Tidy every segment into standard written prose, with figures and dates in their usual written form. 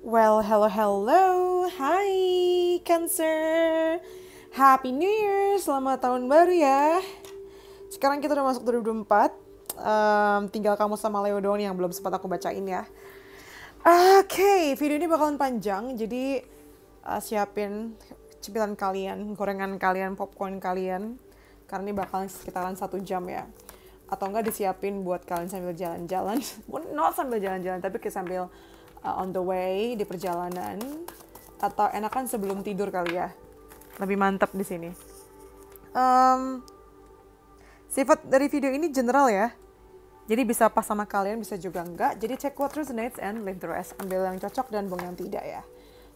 Well, hello, hello. Hai, Cancer. Happy New Year, selamat tahun baru ya. Sekarang kita udah masuk 2024. Tinggal kamu sama Leo doang yang belum sempat aku bacain ya. Oke, video ini bakalan panjang, jadi siapin cemilan kalian, gorengan kalian, popcorn kalian. Karena ini bakalan sekitaran 1 jam ya. Atau enggak disiapin buat kalian sambil jalan-jalan. Not sambil jalan-jalan, tapi kayak sambil on the way di perjalanan, atau enakan sebelum tidur kali ya, lebih mantap di sini. Sifat dari video ini general ya, jadi bisa pas sama kalian, bisa juga enggak. Jadi check what resonates and leave the rest. Ambil yang cocok dan buang yang tidak ya.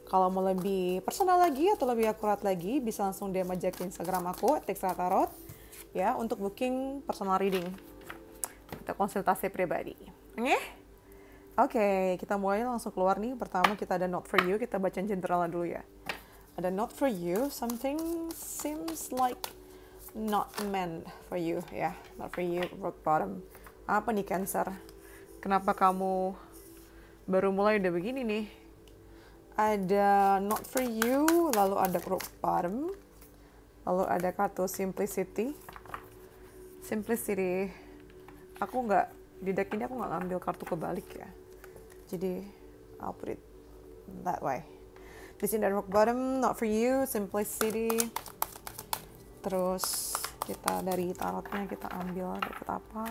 Kalau mau lebih personal lagi atau lebih akurat lagi, bisa langsung DM aja ke Instagram aku @texratarot ya, untuk booking personal reading atau konsultasi pribadi. Oke, kita mulai langsung keluar nih. Pertama kita ada Not For You, kita baca generalnya dulu ya. Ada Not For You, something seems like not meant for you ya. Not for you, rock bottom. Apa nih Cancer? Kenapa kamu baru mulai udah begini nih? Ada Not For You, lalu ada rock bottom, lalu ada kartu Simplicity. Simplicity, aku nggak, di deck ini aku nggak ngambil kartu kebalik ya. Jadi, I'll put it that way. Di sini ada rock bottom, Not For You, Simplicity. Terus kita dari tarotnya kita ambil dapat apa?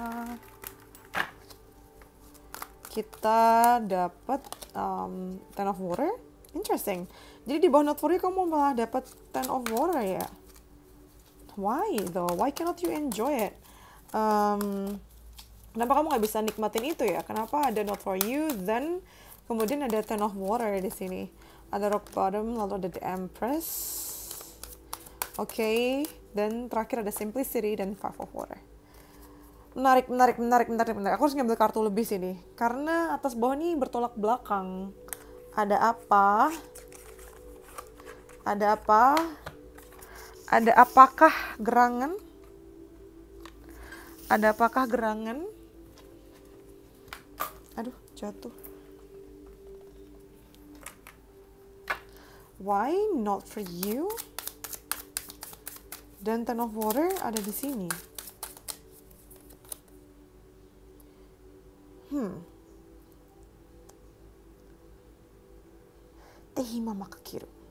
Kita dapat Ten of Water. Interesting. Jadi di bawah Not For You kamu malah dapat Ten of Water ya? Why though? Why cannot you enjoy it? Kenapa kamu nggak bisa nikmatin itu ya? Kenapa ada Not For You, then kemudian ada Ten of Water di sini. Ada rock bottom, lalu ada the Empress. Oke, dan terakhir ada Simplicity dan Five of Water. Menarik. Aku harus ngambil kartu lebih sini. Karena atas bawah ini bertolak belakang. Ada apa? Ada apa? Ada apakah gerangan? Ada apakah gerangan? Aduh, jatuh. Why Not For You? Dan Ten of Water ada di sini. Tehima Makakiru.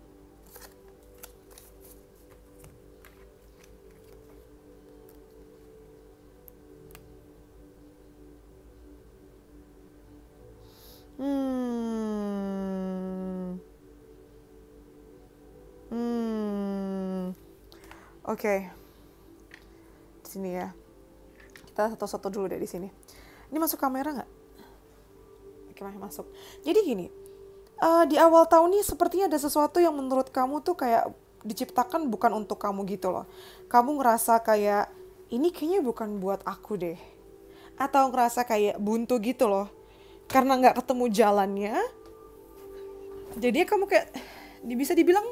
Oke. Di sini ya. Kita satu-satu dulu deh di sini. Ini masuk kamera nggak? Oke, masuk. Jadi gini, di awal tahun ini sepertinya ada sesuatu yang menurut kamu tuh kayak diciptakan bukan untuk kamu gitu loh. Kamu ngerasa kayak, ini kayaknya bukan buat aku deh. Atau ngerasa kayak buntu gitu loh. Karena nggak ketemu jalannya. Jadi kamu kayak, bisa dibilang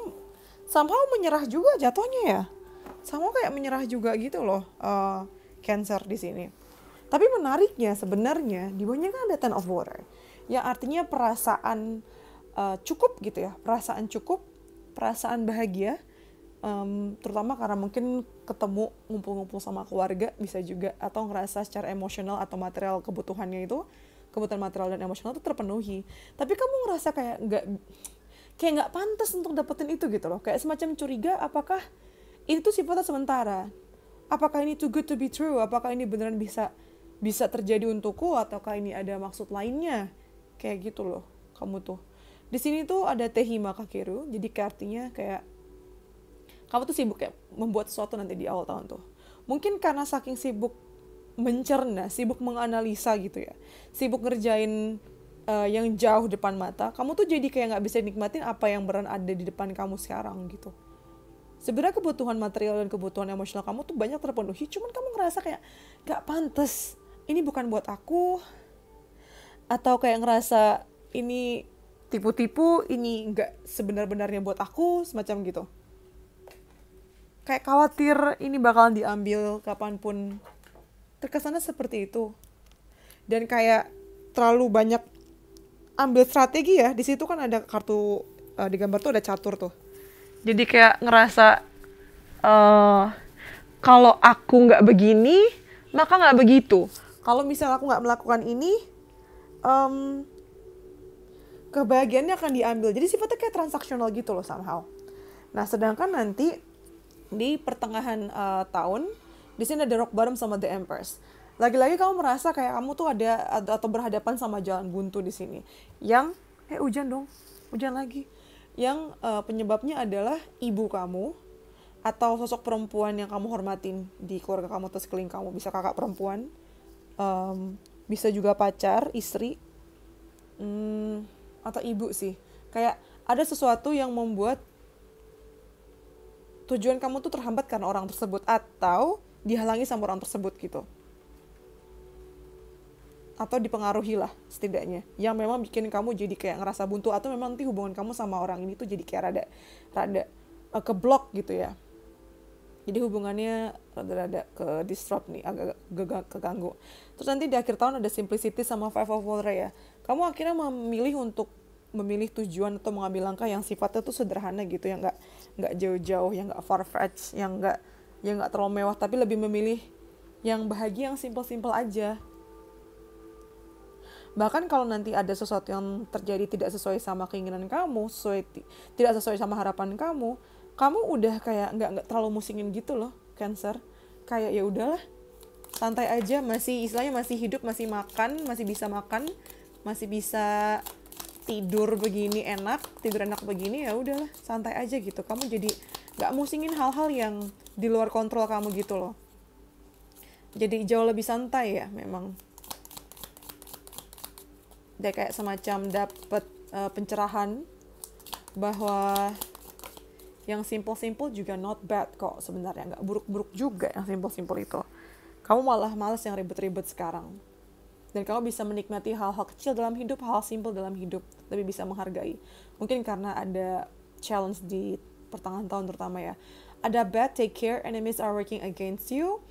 somehow menyerah juga jatuhnya ya. Sama kayak menyerah juga gitu loh, Cancer di sini. Tapi menariknya sebenarnya di bawahnya kan ada Ten of Water, yang artinya perasaan cukup gitu ya, perasaan cukup, perasaan bahagia, terutama karena mungkin ketemu ngumpul-ngumpul sama keluarga bisa juga, atau ngerasa secara emosional atau material kebutuhannya itu, kebutuhan material dan emosional itu terpenuhi. Tapi kamu ngerasa kayak nggak pantas untuk dapetin itu gitu loh, kayak semacam curiga, apakah ini tuh sifatnya sementara? Apakah ini too good to be true? Apakah ini beneran bisa terjadi untukku? Ataukah ini ada maksud lainnya? Kayak gitu loh, kamu tuh. Di sini tuh ada Tehima Kakeru, jadi artinya kayak kamu tuh sibuk kayak membuat sesuatu nanti di awal tahun tuh. Mungkin karena saking sibuk mencerna, sibuk menganalisa gitu ya, sibuk ngerjain yang jauh depan mata, kamu tuh jadi kayak nggak bisa nikmatin apa yang beran ada di depan kamu sekarang gitu. Sebenarnya kebutuhan material dan kebutuhan emosional kamu tuh banyak terpenuhi, cuman kamu ngerasa kayak gak pantas, ini bukan buat aku, atau kayak ngerasa ini tipu-tipu, ini gak sebenar-benarnya buat aku, semacam gitu. Kayak khawatir ini bakalan diambil kapanpun, terkesannya seperti itu. Dan kayak terlalu banyak ambil strategi ya. Di situ kan ada kartu di gambar tuh ada catur tuh. Jadi kayak ngerasa kalau aku nggak begini, maka nggak begitu. Kalau misalnya aku nggak melakukan ini, kebahagiaannya akan diambil. Jadi sifatnya kayak transaksional gitu loh somehow. Nah, sedangkan nanti di pertengahan tahun, di sini ada rock bottom sama the empress. Lagi-lagi kamu merasa kayak kamu tuh ada atau berhadapan sama jalan buntu di sini. Yang hujan dong, hujan lagi. Yang penyebabnya adalah ibu kamu atau sosok perempuan yang kamu hormatin di keluarga kamu atau sekeliling kamu. Bisa kakak perempuan, bisa juga pacar, istri, atau ibu sih. Kayak ada sesuatu yang membuat tujuan kamu tuh terhambat karena orang tersebut atau dihalangi sama orang tersebut gitu. Atau dipengaruhi lah setidaknya. Yang memang bikin kamu jadi kayak ngerasa buntu atau memang nanti hubungan kamu sama orang ini tuh jadi kayak rada keblok gitu ya. Jadi hubungannya rada ke disrupt nih, agak keganggu. Terus nanti di akhir tahun ada simplicity sama five of water ya. Kamu akhirnya memilih tujuan atau mengambil langkah yang sifatnya tuh sederhana gitu, yang nggak jauh-jauh, yang nggak far-fetched, yang nggak terlalu mewah, tapi lebih memilih yang bahagia, yang simple-simple aja. Bahkan kalau nanti ada sesuatu yang terjadi tidak sesuai sama keinginan kamu, tidak sesuai sama harapan kamu udah kayak nggak terlalu musingin gitu loh, Cancer. Kayak ya udahlah, santai aja, masih istilahnya masih hidup, masih makan, masih bisa tidur enak begini, ya udahlah, santai aja gitu. Kamu jadi nggak musingin hal-hal yang di luar kontrol kamu gitu loh. Jadi jauh lebih santai ya memang. Dia kayak semacam dapet pencerahan bahwa yang simple-simple juga not bad kok sebenarnya, nggak buruk-buruk juga yang simple-simple itu. Kamu malah males yang ribet-ribet sekarang. Dan kamu bisa menikmati hal-hal kecil dalam hidup, hal simple dalam hidup, lebih bisa menghargai. Mungkin karena ada challenge di pertengahan tahun terutama ya. Ada bad, take care, enemies are working against you.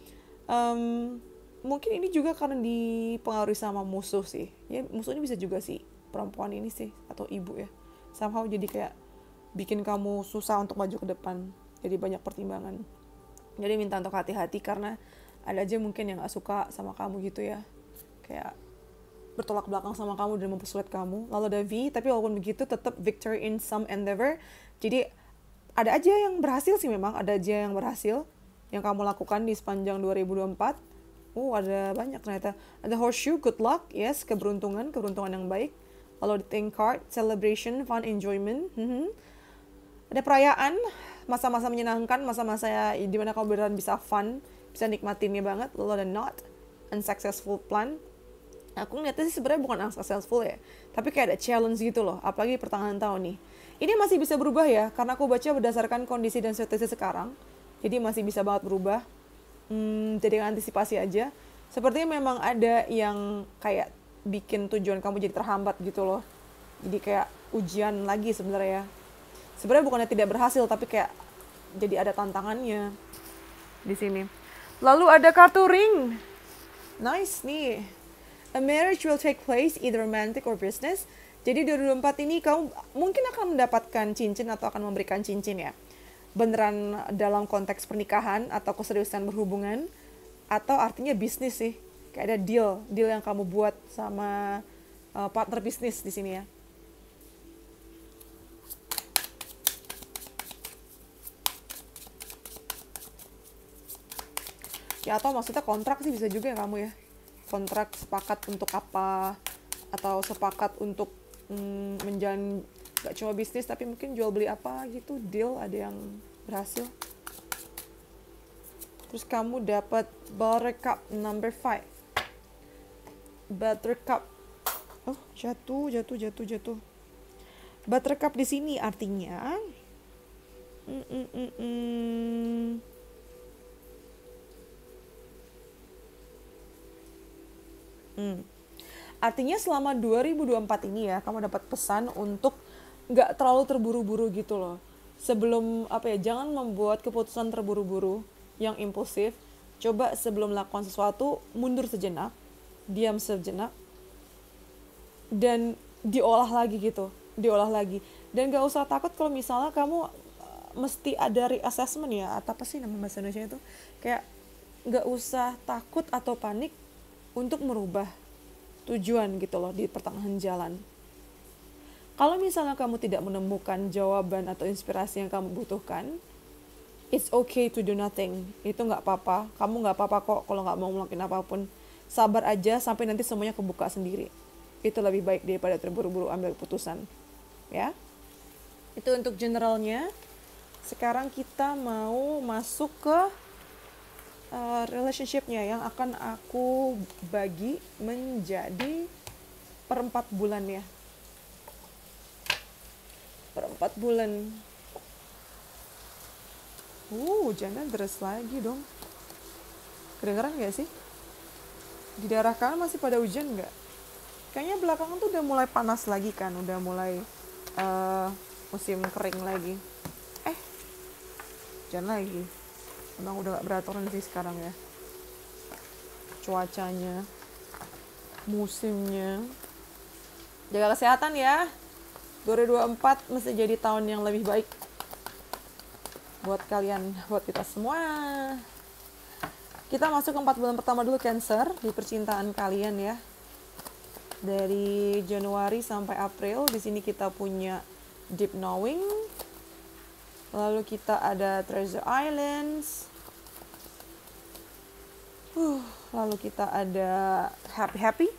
Mungkin ini juga karena dipengaruhi sama musuh sih. Ya musuhnya bisa juga sih perempuan ini sih, atau ibu ya. Somehow jadi kayak bikin kamu susah untuk maju ke depan. Jadi banyak pertimbangan. Jadi minta untuk hati-hati karena ada aja mungkin yang gak suka sama kamu gitu ya. Kayak bertolak belakang sama kamu dan mempersulit kamu. Lalu ada V, tapi walaupun begitu tetap victory in some endeavor. Jadi ada aja yang berhasil sih memang. Ada aja yang berhasil yang kamu lakukan di sepanjang 2024. Ada banyak ternyata. Ada horseshoe, good luck, yes, keberuntungan yang baik. Lalu di think card, celebration, fun, enjoyment. Ada perayaan, masa-masa menyenangkan, masa-masa di mana kamu beneran bisa fun, bisa nikmatinnya banget. Lalu ada not, unsuccessful plan. Aku ngeliatnya sih sebenarnya bukan unsuccessful ya, tapi kayak ada challenge gitu loh, apalagi pertengahan tahun nih. Ini masih bisa berubah ya, karena aku baca berdasarkan kondisi dan situasi sekarang. Jadi masih bisa banget berubah. Jadi antisipasi aja. Sepertinya memang ada yang kayak bikin tujuan kamu jadi terhambat gitu loh. Jadi kayak ujian lagi sebenarnya. Sebenarnya bukannya tidak berhasil, tapi kayak jadi ada tantangannya di sini. Lalu ada kartu ring. Nice nih. A marriage will take place either romantic or business. Jadi 2024 ini kamu mungkin akan mendapatkan cincin atau akan memberikan cincin ya. Beneran dalam konteks pernikahan atau keseriusan berhubungan, atau artinya bisnis sih. Kayak ada deal yang kamu buat sama partner bisnis di sini ya. Ya atau maksudnya kontrak sih bisa juga ya kamu ya. Kontrak sepakat untuk apa, atau sepakat untuk menjalin gak cuma bisnis tapi mungkin jual beli apa gitu, deal ada yang berhasil. Terus kamu dapat Buttercup number 5. Buttercup. Oh, jatuh. Buttercup di sini artinya artinya selama 2024 ini ya, kamu dapat pesan untuk nggak terlalu terburu-buru gitu loh. Sebelum jangan membuat keputusan terburu-buru yang impulsif. Coba sebelum melakukan sesuatu, mundur sejenak, diam sejenak, dan diolah lagi gitu, diolah lagi. Dan gak usah takut kalau misalnya kamu mesti ada reassessment ya, atau apa sih nama bahasa Indonesia itu, kayak gak usah takut atau panik untuk merubah tujuan gitu loh di pertengahan jalan. Kalau misalnya kamu tidak menemukan jawaban atau inspirasi yang kamu butuhkan, it's okay to do nothing. Itu nggak apa-apa. Kamu nggak apa-apa kok kalau nggak mau melakukan apapun. Sabar aja sampai nanti semuanya kebuka sendiri. Itu lebih baik daripada terburu-buru ambil keputusan. Ya. Itu untuk generalnya. Sekarang kita mau masuk ke relationship-nya yang akan aku bagi menjadi per 4 bulan ya. Per 4 bulan. Hujannya deras lagi dong. Kedengeran gak sih? Di daerah kalian masih pada hujan gak? Kayaknya belakangan tuh udah mulai panas lagi kan. Udah mulai musim kering lagi. Hujan lagi. Emang udah gak beraturan sih sekarang ya. Cuacanya, musimnya. Jaga kesehatan ya. 2024 mesti jadi tahun yang lebih baik buat kalian, buat kita semua. Kita masuk ke 4 bulan pertama dulu, Cancer, di percintaan kalian ya. Dari Januari sampai April, di sini kita punya Deep Knowing. Lalu kita ada Treasure Islands. Lalu kita ada Happy Happy.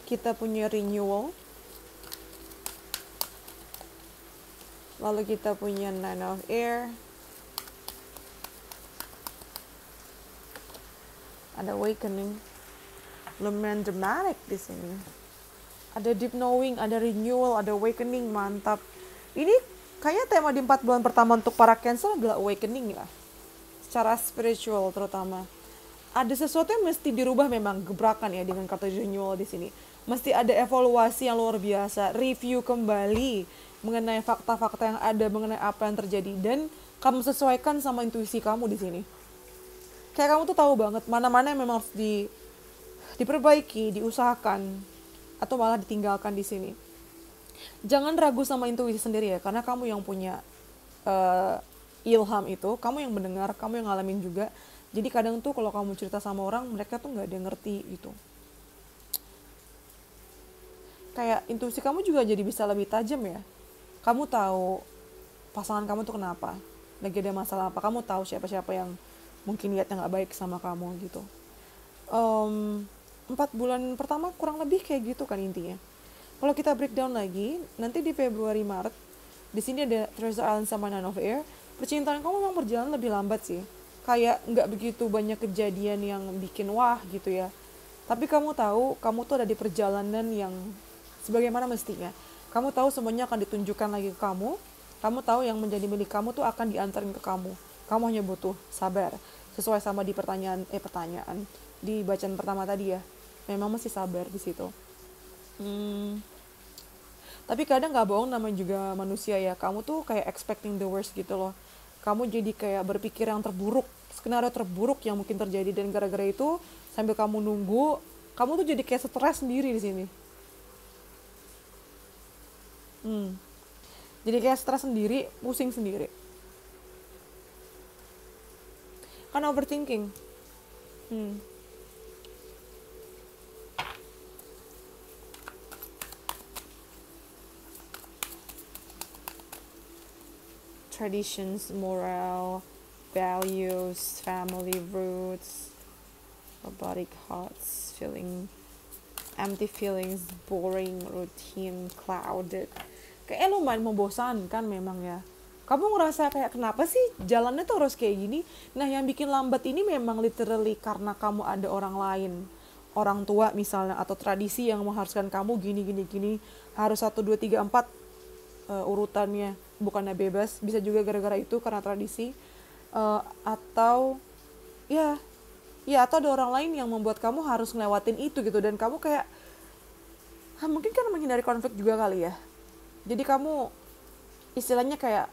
Kita punya Renewal. Lalu kita punya Nine of Air. Ada Awakening. Lumayan dramatic di sini. Ada Deep Knowing, ada Renewal, ada Awakening, mantap. Ini kayaknya tema di 4 bulan pertama untuk para Cancer adalah Awakening ya. Secara spiritual terutama. Ada sesuatu yang mesti dirubah, memang gebrakan ya dengan kata Renewal di sini. Mesti ada evaluasi yang luar biasa, review kembali mengenai fakta-fakta yang ada, mengenai apa yang terjadi, dan kamu sesuaikan sama intuisi kamu di sini. Kayak kamu tuh tahu banget mana-mana yang memang harus diperbaiki, diusahakan, atau malah ditinggalkan di sini. Jangan ragu sama intuisi sendiri ya, karena kamu yang punya ilham itu, kamu yang mendengar, kamu yang ngalamin juga. Jadi kadang tuh kalau kamu cerita sama orang, mereka tuh nggak ada yang ngerti gitu. Kayak intuisi kamu juga jadi bisa lebih tajam ya. Kamu tahu pasangan kamu tuh kenapa, lagi ada masalah apa. Kamu tahu siapa-siapa yang mungkin niatnya nggak baik sama kamu gitu. 4 bulan pertama kurang lebih kayak gitu kan intinya. Kalau kita breakdown lagi, nanti di Februari Maret, di sini ada Treasure Island sama Nine of Air. Percintaan kamu memang berjalan lebih lambat sih. Kayak nggak begitu banyak kejadian yang bikin wah gitu ya. Tapi kamu tahu, kamu tuh ada di perjalanan yang sebagaimana mestinya. Kamu tahu semuanya akan ditunjukkan lagi ke kamu. Kamu tahu yang menjadi milik kamu tuh akan diantarin ke kamu. Kamu hanya butuh sabar. Sesuai sama di pertanyaan di bacaan pertama tadi ya. Memang mesti sabar di situ. Tapi kadang nggak bohong, namanya juga manusia ya. Kamu tuh kayak expecting the worst gitu loh. Kamu jadi kayak berpikir yang terburuk, skenario terburuk yang mungkin terjadi, dan gara-gara itu sambil kamu nunggu, kamu tuh jadi kayak stres sendiri di sini. Jadi kayak stres sendiri, pusing sendiri. Kan overthinking. Traditions, moral, values, family roots, robotic hearts, empty feelings, boring, routine, clouded. Kayak lumayan membosankan memang ya. Kamu ngerasa kayak kenapa sih jalannya tuh harus kayak gini? Nah, yang bikin lambat ini memang literally karena kamu ada orang lain. Orang tua misalnya, atau tradisi yang mengharuskan kamu gini. Harus 1, 2, 3, 4 urutannya. Bukannya bebas. Bisa juga gara-gara itu, karena tradisi. Atau atau ada orang lain yang membuat kamu harus ngelewatin itu gitu. Dan kamu kayak, mungkin kan menghindari konflik juga kali ya. Jadi kamu istilahnya kayak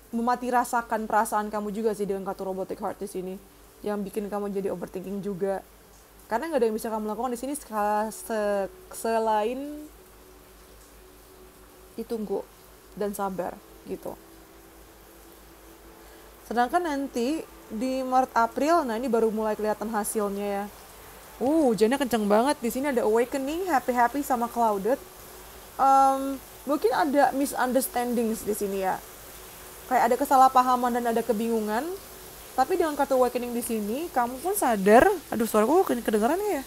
memati rasakan perasaan kamu juga sih dengan kartu robotic heart di sini, yang bikin kamu jadi overthinking juga. Karena nggak ada yang bisa kamu lakukan di sini selain ditunggu dan sabar gitu. Sedangkan nanti di Maret April, nah ini baru mulai kelihatan hasilnya ya. Hujannya kenceng banget. Di sini ada awakening, happy sama clouded. Mungkin ada misunderstandings di sini ya. Kayak ada kesalahpahaman dan ada kebingungan. Tapi dengan kartu awakening di sini, kamu pun sadar. Aduh, suaraku kedengeran ya?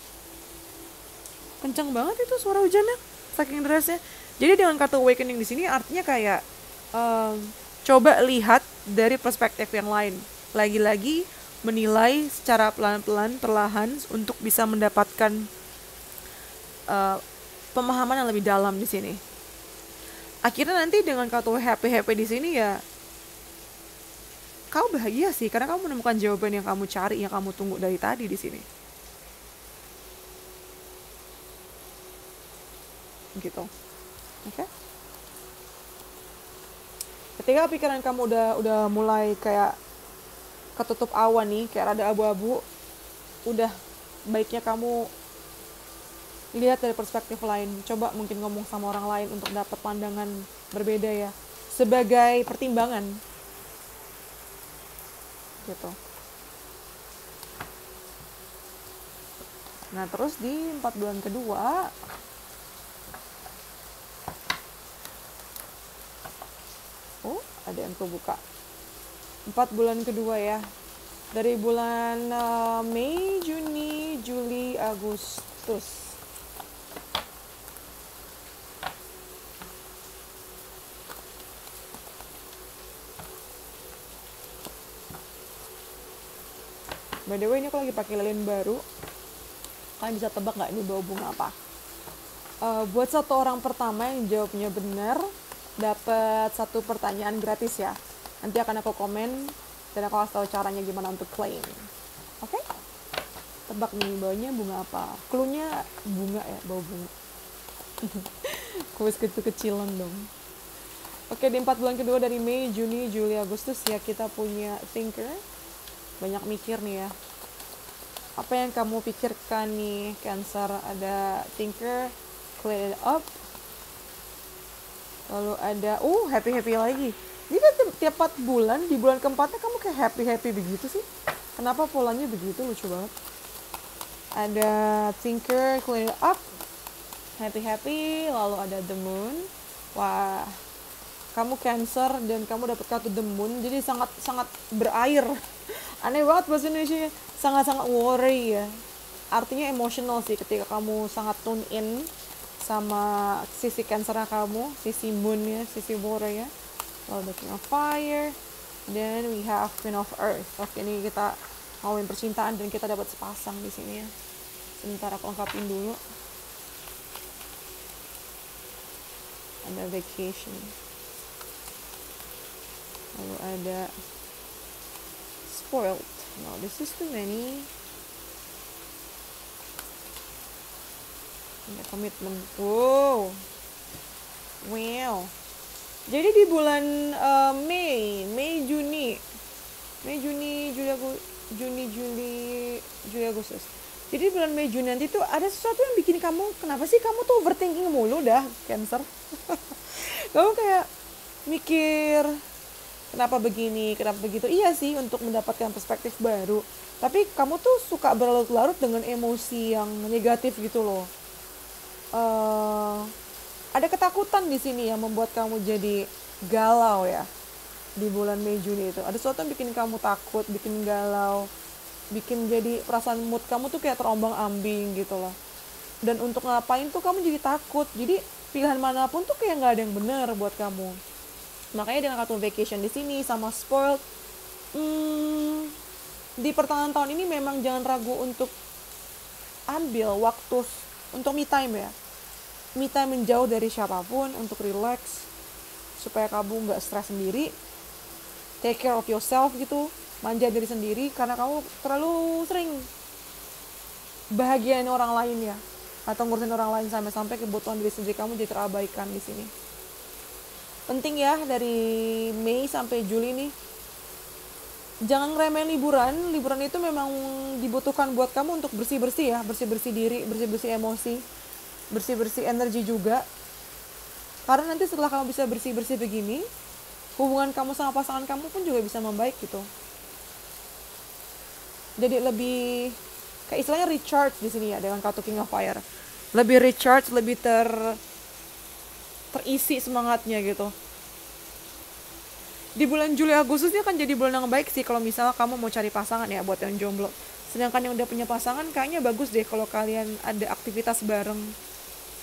Kenceng banget itu suara hujannya, saking derasnya. Jadi dengan kartu awakening di sini artinya kayak coba lihat dari perspektif yang lain. Lagi-lagi menilai secara pelan-pelan, perlahan untuk bisa mendapatkan pemahaman yang lebih dalam di sini. Akhirnya nanti dengan kartu happy di sini ya, kau bahagia sih karena kamu menemukan jawaban yang kamu cari, yang kamu tunggu dari tadi di sini. Gitu. Oke? Ketika pikiran kamu udah mulai kayak ketutup awan nih, kayak rada abu-abu, udah baiknya kamu lihat dari perspektif lain. Coba mungkin ngomong sama orang lain untuk dapat pandangan berbeda ya, sebagai pertimbangan gitu. Nah terus di 4 bulan kedua, ada yang kebuka 4 bulan kedua ya, dari bulan Mei, Juni, Juli, Agustus. By the way, ini aku lagi pakai lilin baru. Kalian bisa tebak nggak ini bawa bunga apa? Buat satu orang pertama yang jawabnya benar, dapat 1 pertanyaan gratis ya. Nanti akan aku komen dan aku kasih tahu caranya gimana untuk claim. Oke? Tebak nih bawanya bunga apa? Cluenya bunga ya, bawa bunga. Kuis kecil-kecilan dong. Oke, di 4 bulan kedua dari Mei, Juni, Juli, Agustus ya, kita punya thinker. Banyak mikir nih ya. Apa yang kamu pikirkan nih, Cancer? Ada thinker, clear it up. Lalu ada happy lagi. Jadi tiap 4 bulan, di bulan keempatnya kamu kayak happy begitu sih. Kenapa polanya begitu, lucu banget. Ada thinker, clear it up, happy, lalu ada the moon. Wah, kamu Cancer dan kamu dapat kartu the moon, jadi sangat berair. Aneh banget bahasa Indonesia, sangat worry ya. Artinya emotional sih ketika kamu sangat tune in sama sisi Cancer kamu, sisi moonnya, sisi worry ya. Lalu the King of Fire, then we have Queen of Earth. Oke, ini kita ngomongin percintaan dan kita dapat sepasang di sini ya. Sebentar aku lengkapin dulu. Ada vacation. Lalu ada spoiled. No, this is too many. Ada commitment. Wow. Jadi di bulan Mei, Juni, Juli, Agustus. Jadi bulan Mei, Juni nanti tuh ada sesuatu yang bikin kamu, kenapa sih kamu tuh overthinking mulu dah, Cancer? Kamu kayak mikir, kenapa begini, kenapa begitu. Iya sih, untuk mendapatkan perspektif baru. Tapi kamu tuh suka berlarut-larut dengan emosi yang negatif gitu loh. Ada ketakutan di sini yang membuat kamu jadi galau ya. Di bulan Mei, Juni itu ada sesuatu yang bikin kamu takut, bikin galau, bikin jadi perasaan mood kamu tuh kayak terombang-ambing gitu loh. Dan untuk ngapain tuh kamu jadi takut. Jadi pilihan manapun tuh kayak nggak ada yang benar buat kamu. Makanya dengan kartu vacation di sini sama spoiled, di pertengahan tahun ini memang jangan ragu untuk ambil waktu untuk me time ya. Me time menjauh dari siapapun, untuk relax supaya kamu nggak stres sendiri. Take care of yourself gitu, manja diri sendiri karena kamu terlalu sering bahagiain orang lain ya, atau ngurusin orang lain sampai kebutuhan diri sendiri kamu jadi terabaikan di sini. Penting ya, dari Mei sampai Juli nih. Jangan ngeremehin liburan. Liburan itu memang dibutuhkan buat kamu untuk bersih-bersih ya. Bersih-bersih diri, bersih-bersih emosi, bersih-bersih energi juga. Karena nanti setelah kamu bisa bersih-bersih begini, hubungan kamu sama pasangan kamu pun juga bisa membaik gitu. Jadi lebih, kayak istilahnya recharge di sini ya dengan kartu King of Fire. Lebih recharge, lebih terisi semangatnya gitu. Di bulan Juli Agustus ini akan jadi bulan yang baik sih kalau misalnya kamu mau cari pasangan ya buat yang jomblo. Sedangkan yang udah punya pasangan kayaknya bagus deh kalau kalian ada aktivitas bareng.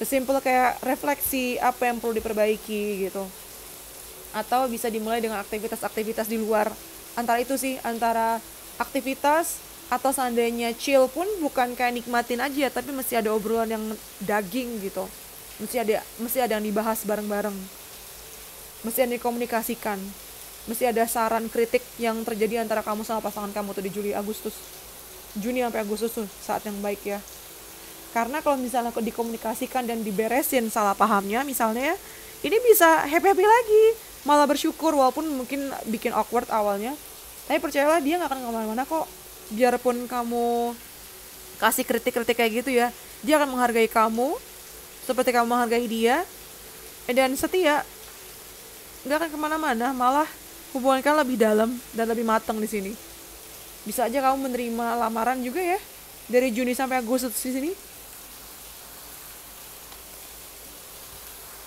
Sesimpel kayak refleksi apa yang perlu diperbaiki gitu. Atau bisa dimulai dengan aktivitas-aktivitas di luar. Antara itu sih, antara aktivitas atau seandainya chill pun bukan kayak nikmatin aja, tapi mesti ada obrolan yang daging gitu. Mesti ada yang dibahas bareng-bareng. Mesti ada yang dikomunikasikan. Mesti ada saran kritik yang terjadi antara kamu sama pasangan kamu tuh di Juni sampai Agustus tuh saat yang baik ya. Karena kalau misalnya dikomunikasikan dan diberesin salah pahamnya misalnya, ini bisa happy lagi, malah bersyukur walaupun mungkin bikin awkward awalnya. Tapi percayalah dia gak akan kemana-mana kok. Biarpun kamu kasih kritik-kritik kayak gitu ya, dia akan menghargai kamu seperti kamu menghargai dia, dan setia. Gak akan kemana-mana, malah hubungan kalian lebih dalam dan lebih matang di sini. Bisa aja kamu menerima lamaran juga ya dari Juni sampai Agustus di sini.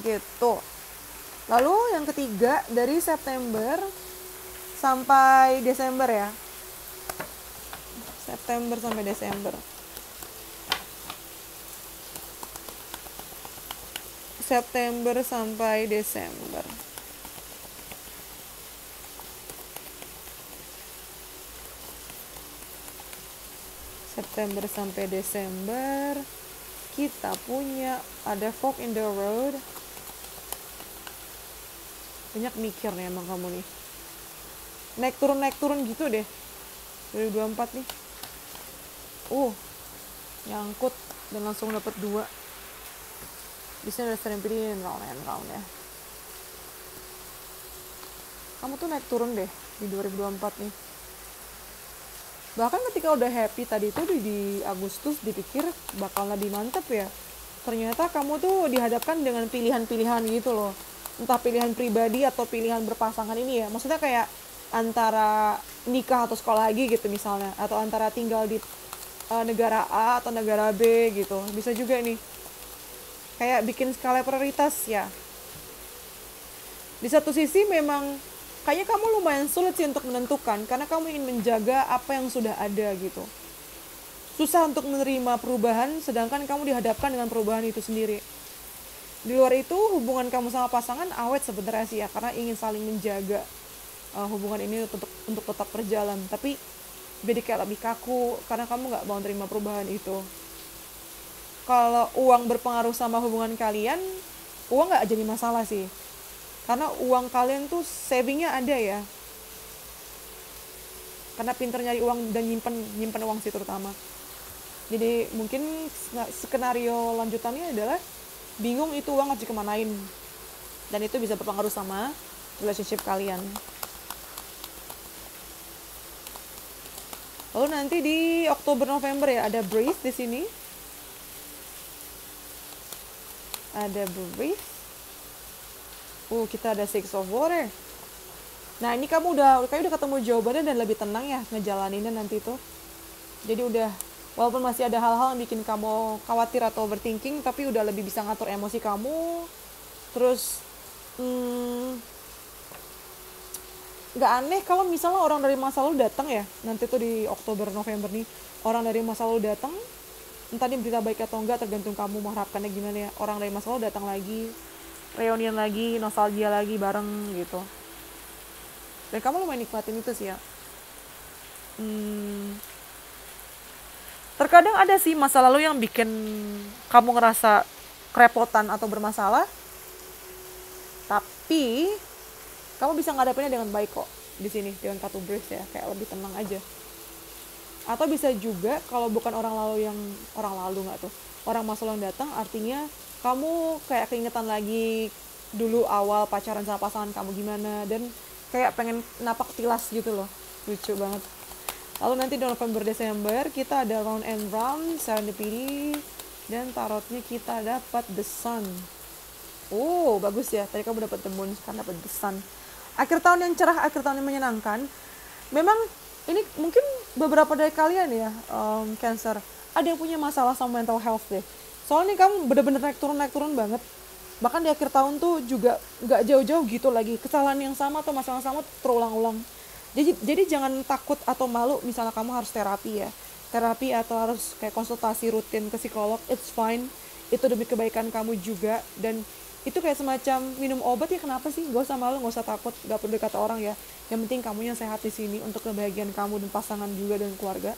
Gitu. Lalu yang ketiga dari September sampai Desember ya. September sampai Desember. September sampai Desember. September sampai Desember kita punya ada fork in the road. Banyak mikir nih emang kamu nih. Naik turun gitu deh 2024 nih. Nyangkut dan langsung dapat 2. Bisa udah sering pilihin round ya. Kamu tuh naik turun deh di 2024 nih. Bahkan ketika udah happy tadi itu di Agustus dipikir bakal lebih mantep ya. Ternyata kamu tuh dihadapkan dengan pilihan-pilihan gitu loh. Entah pilihan pribadi atau pilihan berpasangan ini ya. Maksudnya kayak antara nikah atau sekolah lagi gitu misalnya. Atau antara tinggal di negara A atau negara B gitu. Bisa juga nih. Kayak bikin skala prioritas ya. Di satu sisi memang kayaknya kamu lumayan sulit sih untuk menentukan karena kamu ingin menjaga apa yang sudah ada gitu. Susah untuk menerima perubahan sedangkan kamu dihadapkan dengan perubahan itu sendiri. Di luar itu hubungan kamu sama pasangan awet sebenarnya sih ya karena ingin saling menjaga hubungan ini untuk tetap berjalan. Tapi jadi kayak lebih kaku karena kamu gak mau terima perubahan itu. Kalau uang berpengaruh sama hubungan kalian, uang gak jadi masalah sih. Karena uang kalian tuh savingnya ada ya. Karena pinter nyari uang dan nyimpen uang sih terutama. Jadi mungkin skenario lanjutannya adalah bingung itu uang harus dikemanain. Dan itu bisa berpengaruh sama relationship kalian. Lalu nanti di Oktober November ya ada Breeze di sini. Ada Breeze. Kita ada Six of Water. Nah ini kamu udah ketemu jawabannya dan lebih tenang ya ngejalaninnya nanti tuh. Jadi udah, walaupun masih ada hal-hal yang bikin kamu khawatir atau overthinking, tapi udah lebih bisa ngatur emosi kamu. Terus gak aneh kalau misalnya orang dari masa lalu datang ya. Nanti tuh di Oktober November nih orang dari masa lalu datang. Entah ini berita baik atau enggak tergantung kamu mengharapkannya gimana ya. Orang dari masa lalu datang lagi, reunian lagi, nostalgia lagi bareng gitu. Dan kamu lumayan nikmatin itu sih ya. Terkadang ada sih masa lalu yang bikin kamu ngerasa kerepotan atau bermasalah. Tapi kamu bisa ngadepinnya dengan baik kok di sini dengan kartu Breeze ya, kayak lebih tenang aja. Atau bisa juga kalau bukan orang masa lalu yang datang, artinya kamu kayak keingetan lagi dulu awal pacaran sama pasangan kamu gimana, dan kayak pengen napak tilas gitu loh. Lucu banget. Lalu nanti di November Desember kita ada round and round, serendipity, dan tarotnya kita dapat the sun. Oh, bagus ya. Tadi kamu dapat the moon, sekarang dapat the sun. Akhir tahun yang cerah, akhir tahun yang menyenangkan. Memang ini mungkin beberapa dari kalian ya, Cancer, ada yang punya masalah sama mental health deh. Soalnya kamu bener-bener naik turun banget. Bahkan di akhir tahun tuh juga gak jauh-jauh gitu lagi. Kesalahan yang sama atau masalah yang sama terulang-ulang. Jadi jangan takut atau malu misalnya kamu harus terapi ya. Terapi atau harus kayak konsultasi rutin ke psikolog, it's fine. Itu demi kebaikan kamu juga. Dan itu kayak semacam minum obat ya, kenapa sih? Gak usah malu, gak usah takut, gak perlu kata orang ya. Yang penting kamu yang sehat di sini untuk kebahagiaan kamu dan pasangan juga dan keluarga.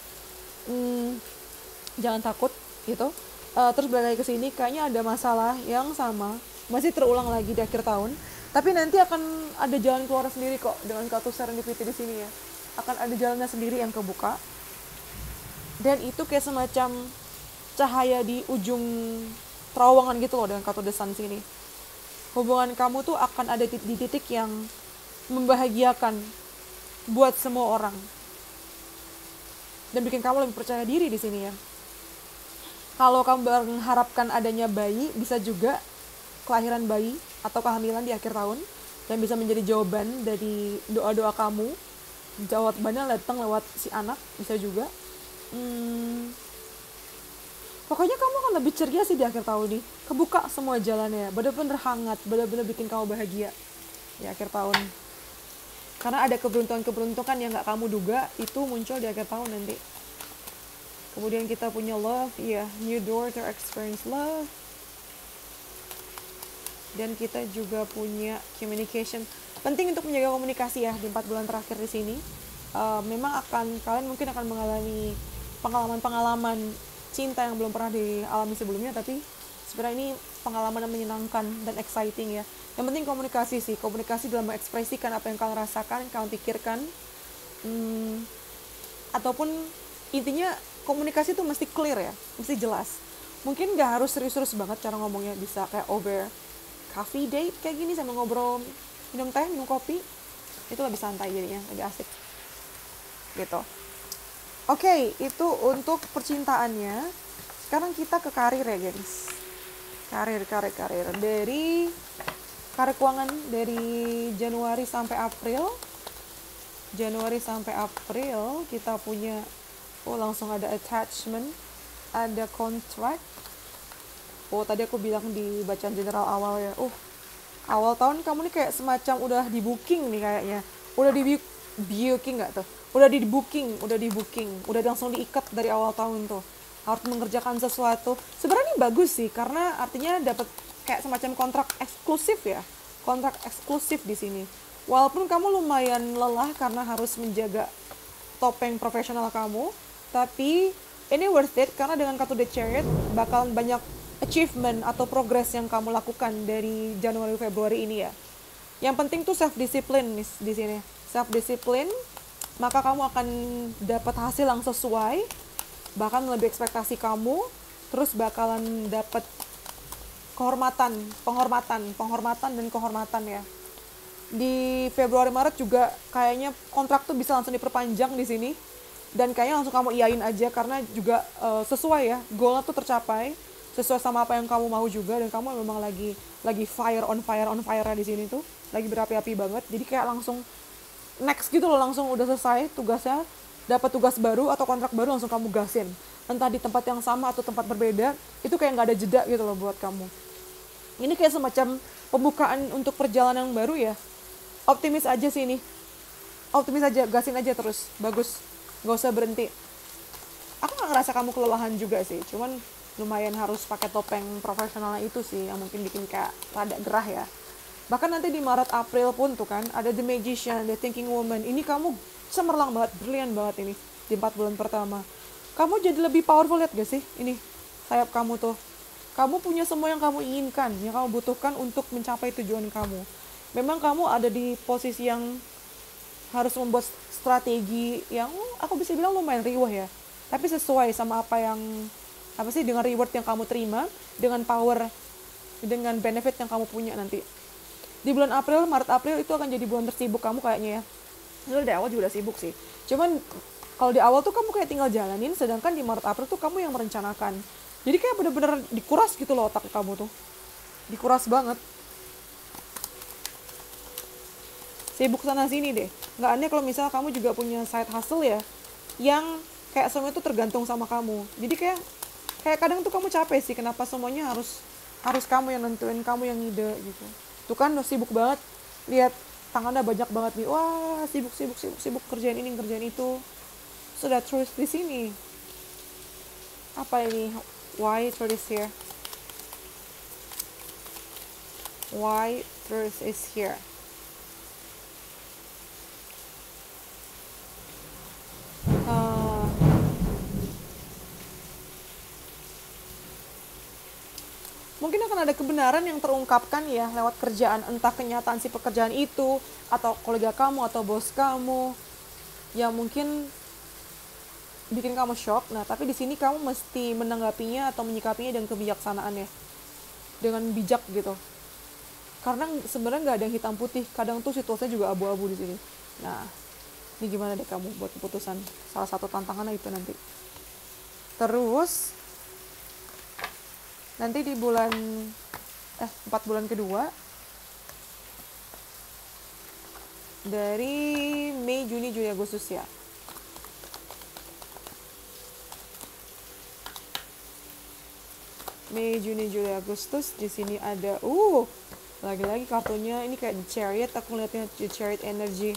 Jangan takut gitu. Terus balik lagi ke sini, kayaknya ada masalah yang sama masih terulang lagi di akhir tahun. Tapi nanti akan ada jalan keluar sendiri kok dengan kartu serendipity di sini ya. Akan ada jalannya sendiri yang kebuka. Dan itu kayak semacam cahaya di ujung terowongan gitu loh dengan kartu the sun sini. Hubungan kamu tuh akan ada di titik yang membahagiakan buat semua orang. Dan bikin kamu lebih percaya diri di sini ya. Kalau kamu mengharapkan adanya bayi, bisa juga kelahiran bayi atau kehamilan di akhir tahun dan bisa menjadi jawaban dari doa-doa kamu. Jawabannya datang lewat si anak, bisa juga. Pokoknya kamu akan lebih ceria sih di akhir tahun ini. Kebuka semua jalannya, bener-bener hangat, bener-bener bikin kamu bahagia di akhir tahun. Karena ada keberuntungan-keberuntungan yang gak kamu duga itu muncul di akhir tahun nanti. Kemudian kita punya love, iya, new door to experience love. Dan kita juga punya communication. Penting untuk menjaga komunikasi ya di 4 bulan terakhir di sini. Memang kalian mungkin akan mengalami pengalaman-pengalaman cinta yang belum pernah dialami sebelumnya, tapi sebenarnya ini pengalaman yang menyenangkan dan exciting ya. Yang penting komunikasi sih, komunikasi dalam mengekspresikan apa yang kalian rasakan, kalian pikirkan, ataupun intinya komunikasi itu mesti clear ya, mesti jelas. Mungkin nggak harus serius-serius banget cara ngomongnya, bisa kayak over coffee date kayak gini sambil ngobrol, minum teh, minum kopi, itu lebih santai jadinya, lebih asik gitu. Oke, itu untuk percintaannya. Sekarang kita ke karir ya guys. Karir dari karir keuangan dari Januari sampai April kita punya langsung ada attachment, ada contract. Tadi aku bilang di bacaan general awal ya. Awal tahun kamu nih kayak semacam udah di booking nih kayaknya. Udah di booking nggak tuh? Udah di booking, udah langsung diikat dari awal tahun tuh. Harus mengerjakan sesuatu. Sebenarnya ini bagus sih karena artinya dapat kayak semacam kontrak eksklusif ya. Kontrak eksklusif di sini. Walaupun kamu lumayan lelah karena harus menjaga topeng profesional kamu, tapi ini worth it karena dengan kartu The Chariot bakalan banyak achievement atau progress yang kamu lakukan dari Januari Februari ini ya. Yang penting tuh self discipline nih di sini. Self discipline, maka kamu akan dapat hasil yang sesuai, bahkan lebih ekspektasi kamu, terus bakalan dapat penghormatan dan kehormatan ya. Di Februari Maret juga kayaknya kontrak tuh bisa langsung diperpanjang di sini. Dan kayaknya langsung kamu iyain aja karena juga sesuai ya, goalnya tuh tercapai, sesuai sama apa yang kamu mau juga, dan kamu memang lagi fire on fire di sini tuh, lagi berapi-api banget. Jadi kayak langsung next gitu loh, langsung udah selesai tugasnya, dapat tugas baru atau kontrak baru langsung kamu gasin. Entah di tempat yang sama atau tempat berbeda, itu kayak nggak ada jeda gitu loh buat kamu. Ini kayak semacam pembukaan untuk perjalanan baru ya. Optimis aja sih ini. Optimis aja, gasin aja terus. Bagus. Gak usah berhenti. Aku gak ngerasa kamu kelelahan juga sih. Cuman lumayan harus pakai topeng profesionalnya itu sih yang mungkin bikin kayak rada gerah ya. Bahkan nanti di Maret April pun tuh kan ada The Magician, The Thinking Woman. Ini kamu cemerlang banget, brilian banget ini di 4 bulan pertama. Kamu jadi lebih powerful, lihat gak sih? Ini sayap kamu tuh. Kamu punya semua yang kamu inginkan, yang kamu butuhkan untuk mencapai tujuan kamu. Memang kamu ada di posisi yang harus membuat strategi yang aku bisa bilang lumayan riwah ya. Tapi sesuai sama dengan reward yang kamu terima, dengan power, dengan benefit yang kamu punya nanti. Di bulan April, Maret April itu akan jadi bulan tersibuk kamu kayaknya ya. Sebenarnya dari awal juga udah sibuk sih. Cuman kalau di awal tuh kamu kayak tinggal jalanin, sedangkan di Maret April tuh kamu yang merencanakan. Jadi kayak bener-bener dikuras gitu loh otak kamu tuh. Dikuras banget. Sibuk sana sini deh. Nggak aneh kalau misalnya kamu juga punya side hustle ya, yang kayak semuanya tuh tergantung sama kamu. Jadi kayak kadang tuh kamu capek sih, kenapa semuanya harus kamu yang nentuin, kamu yang ngide gitu. Tuh kan udah sibuk banget, lihat tangannya banyak banget nih, wah sibuk kerjain ini kerjain itu. Sudah terus di sini. Apa ini? Why truth is here? Why truth is here? Mungkin akan ada kebenaran yang terungkapkan ya lewat kerjaan, entah kenyataan si pekerjaan itu, atau kolega kamu, atau bos kamu, yang mungkin bikin kamu shock. Nah, tapi di sini kamu mesti menanggapinya atau menyikapinya dengan kebijaksanaan ya, dengan bijak gitu. Karena sebenarnya nggak ada yang hitam putih, kadang tuh situasinya juga abu-abu di sini. Nah, ini gimana deh kamu buat keputusan? Salah satu tantangannya itu nanti. Terus nanti di 4 bulan kedua dari Mei, Juni, Juli, Agustus ya. Mei, Juni, Juli, Agustus. Di sini ada lagi-lagi kartunya ini kayak The Chariot. Aku lihatnya The Chariot energy.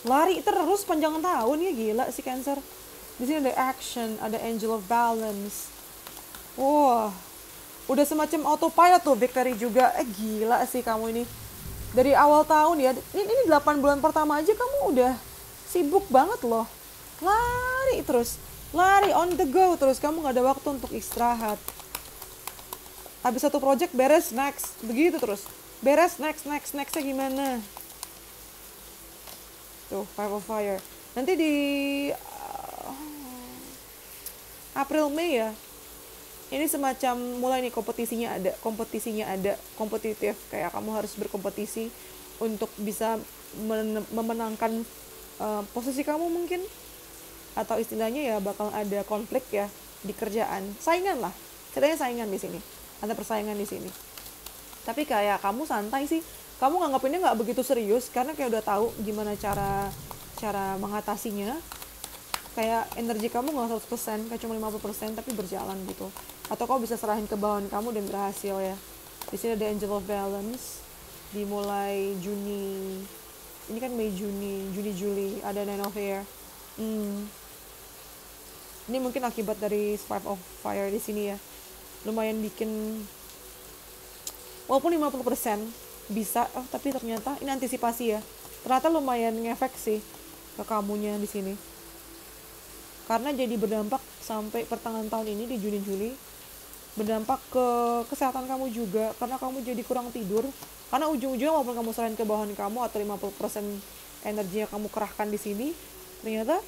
Lari terus panjang tahun ya, gila si Cancer. Di sini ada action, ada Angel of Balance. Wah, udah semacam autopilot tuh Victory juga. Gila sih kamu ini. Dari awal tahun ya, ini 8 bulan pertama aja kamu udah sibuk banget loh. Lari terus, lari on the go terus, kamu gak ada waktu untuk istirahat. Habis satu project beres, next, begitu terus. Beres, nextnya gimana? Tuh, Five of Fire. Nanti di April, Mei ya, ini semacam mulai nih kompetisinya ada, kompetitif, kayak kamu harus berkompetisi untuk bisa memenangkan posisi kamu mungkin, atau istilahnya ya bakal ada konflik ya di kerjaan, saingan lah, ceritanya saingan di sini, ada persaingan di sini. Tapi kayak kamu santai sih, kamu nganggapinnya nggak begitu serius karena kayak udah tahu gimana cara mengatasinya. Kayak energi kamu nggak 100%, kayak cuma 50% tapi berjalan gitu. Atau kau bisa serahin ke bawahan kamu dan berhasil ya. Di sini ada Angel of Balance. Dimulai Juni. Ini kan Mei, Juni, Juli. Ada Nine of Air. Ini mungkin akibat dari Five of Fire di sini ya. Lumayan bikin, walaupun 50% bisa, tapi ternyata ini antisipasi ya. Ternyata lumayan ngefek sih ke kamunya di sini. Karena jadi berdampak sampai pertengahan tahun ini di Juni-Juli. Berdampak ke kesehatan kamu juga, karena kamu jadi kurang tidur. Karena ujung-ujungnya walaupun kamu serahin ke bawahan kamu atau 50% energinya kamu kerahkan di sini, ternyata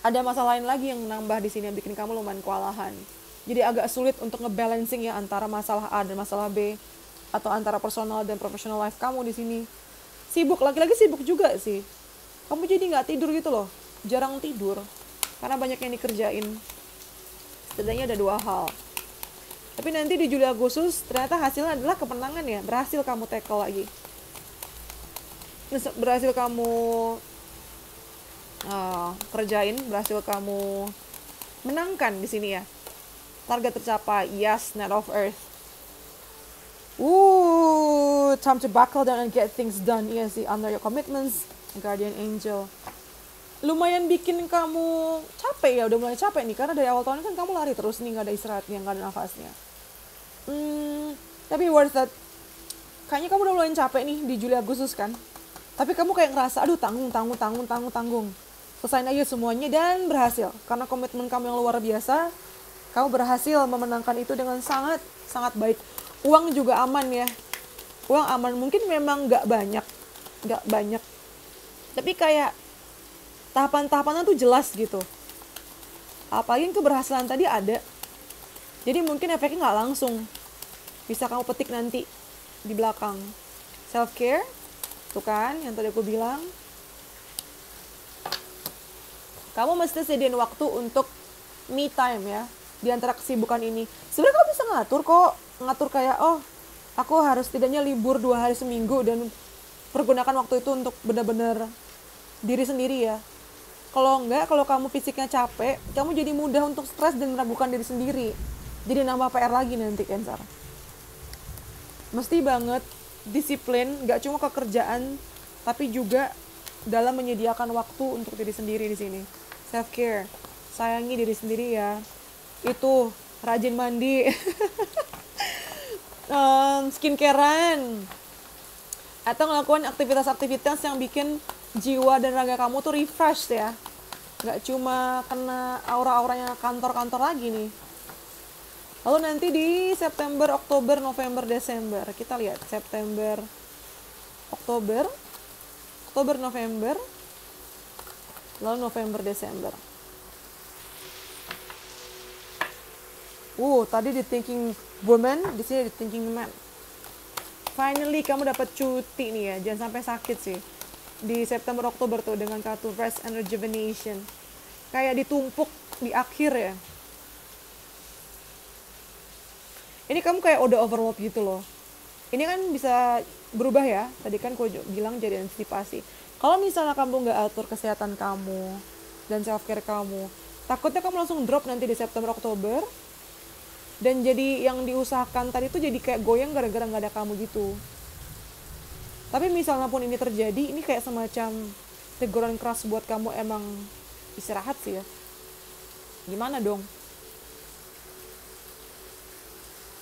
ada masalah lain lagi yang nambah di sini yang bikin kamu lumayan kewalahan. Jadi agak sulit untuk ngebalancing ya antara masalah A dan masalah B, atau antara personal dan professional life kamu di sini. Sibuk, lagi-lagi sibuk juga sih. Kamu jadi nggak tidur gitu loh. Jarang tidur karena banyak yang dikerjain. Setidaknya ada 2 hal. Tapi nanti di Juli Agustus ternyata hasilnya adalah kemenangan ya. Berhasil kamu tackle lagi, berhasil kamu kerjain, berhasil kamu menangkan di sini ya. Target tercapai, yes, Knight of Earth. Time to buckle down and get things done. Iya sih, honor your commitments, Guardian Angel. Lumayan bikin kamu capek ya, udah mulai capek nih, karena dari awal tahun kan kamu lari terus nih, gak ada istirahatnya, gak ada nafasnya. Tapi worth it. Kayaknya kamu udah mulai capek nih di Juli Agustus kan, tapi kamu kayak ngerasa aduh tanggung. Selesain aja semuanya dan berhasil, karena komitmen kamu yang luar biasa. Kamu berhasil memenangkan itu dengan sangat baik. Uang juga aman ya, uang aman. Mungkin memang gak banyak, tapi kayak tahapan-tahapannya tuh jelas gitu. Apalagi keberhasilan tadi ada. Jadi mungkin efeknya nggak langsung bisa kamu petik nanti. di belakang. Self care, tuh kan yang tadi aku bilang. Kamu mesti sediain waktu untuk me time ya di antara kesibukan ini. Sebenarnya kamu bisa ngatur kok, ngatur kayak aku harus setidaknya libur 2 hari seminggu dan pergunakan waktu itu untuk benar-benar diri sendiri ya. Kalau enggak, kalau kamu fisiknya capek, kamu jadi mudah untuk stres dan meragukan diri sendiri. Jadi nambah PR lagi nanti, Cancer. Mesti banget disiplin, gak cuma kekerjaan, tapi juga dalam menyediakan waktu untuk diri sendiri di sini. Self care, sayangi diri sendiri ya. Itu rajin mandi, skincarean, atau ngelakuin aktivitas-aktivitas yang bikin jiwa dan raga kamu tuh refresh ya. Gak cuma kena aura-auranya kantor-kantor lagi nih. Lalu nanti di September, Oktober, November, Desember. Kita lihat September, Oktober, November, lalu November, Desember. Tadi di thinking woman, di sini di thinking man. Finally kamu dapat cuti nih ya, jangan sampai sakit sih. Di September, Oktober tuh dengan kartu rest and rejuvenation. Kayak ditumpuk di akhir ya. Ini kamu kayak udah overload gitu loh. Ini kan bisa berubah ya. Tadi kan aku bilang jadi antisipasi. Kalau misalnya kamu nggak atur kesehatan kamu dan self care kamu, takutnya kamu langsung drop nanti di September, Oktober. Dan jadi yang diusahakan tadi tuh jadi kayak goyang gara-gara nggak ada kamu gitu. Tapi misalnya pun ini terjadi, ini kayak semacam teguran keras buat kamu emang istirahat sih ya. Gimana dong?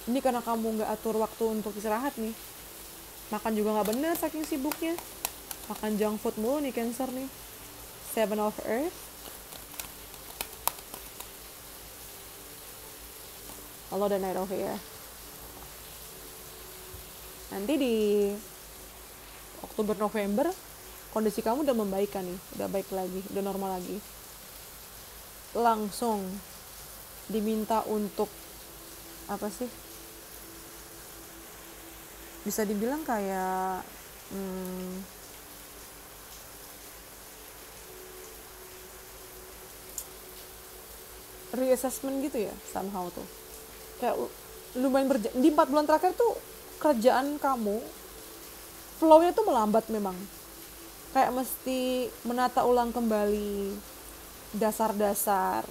Ini karena kamu nggak atur waktu untuk istirahat nih. Makan juga nggak bener saking sibuknya. Makan junk food mulu nih Cancer nih. Seven of Earth. Halo dan Night of ya. Nanti di Oktober, November, kondisi kamu udah membaik kan nih, udah baik lagi, udah normal lagi. Langsung diminta untuk apa sih? Bisa dibilang kayak reassessment gitu ya, somehow tuh. Kayak lumayan di 4 bulan terakhir tuh kerjaan kamu flow-nya tuh melambat memang. Kayak mesti menata ulang kembali dasar-dasar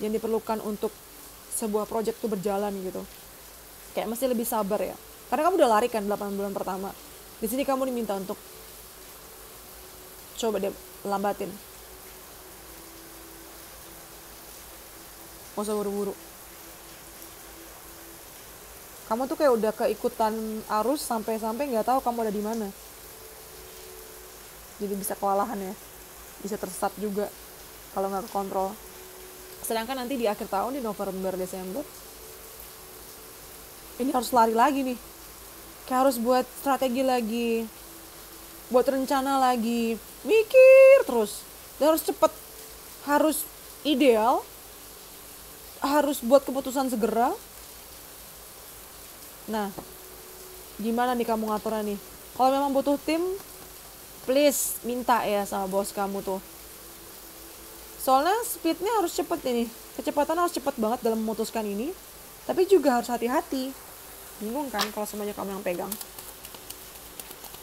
yang diperlukan untuk sebuah project tuh berjalan gitu. Kayak mesti lebih sabar ya. Karena kamu udah lari kan 8 bulan pertama. Di sini kamu diminta untuk coba deh lambatin. Gak usah buru-buru. Kamu tuh kayak udah keikutan arus sampai-sampai nggak tahu kamu ada di mana. Jadi bisa kewalahan ya, bisa tersesat juga kalau nggak kekontrol. Sedangkan nanti di akhir tahun di November, Desember, ini harus lari lagi nih. Kayak harus buat strategi lagi, buat rencana lagi, mikir terus. Dan harus cepet, harus ideal, harus buat keputusan segera. Nah, gimana nih kamu ngaturnya nih? Kalau memang butuh tim, please minta ya sama bos kamu tuh. Soalnya speednya harus cepet ini. Kecepatan harus cepet banget dalam memutuskan ini. Tapi juga harus hati-hati. Bingung kan kalau semuanya kamu yang pegang.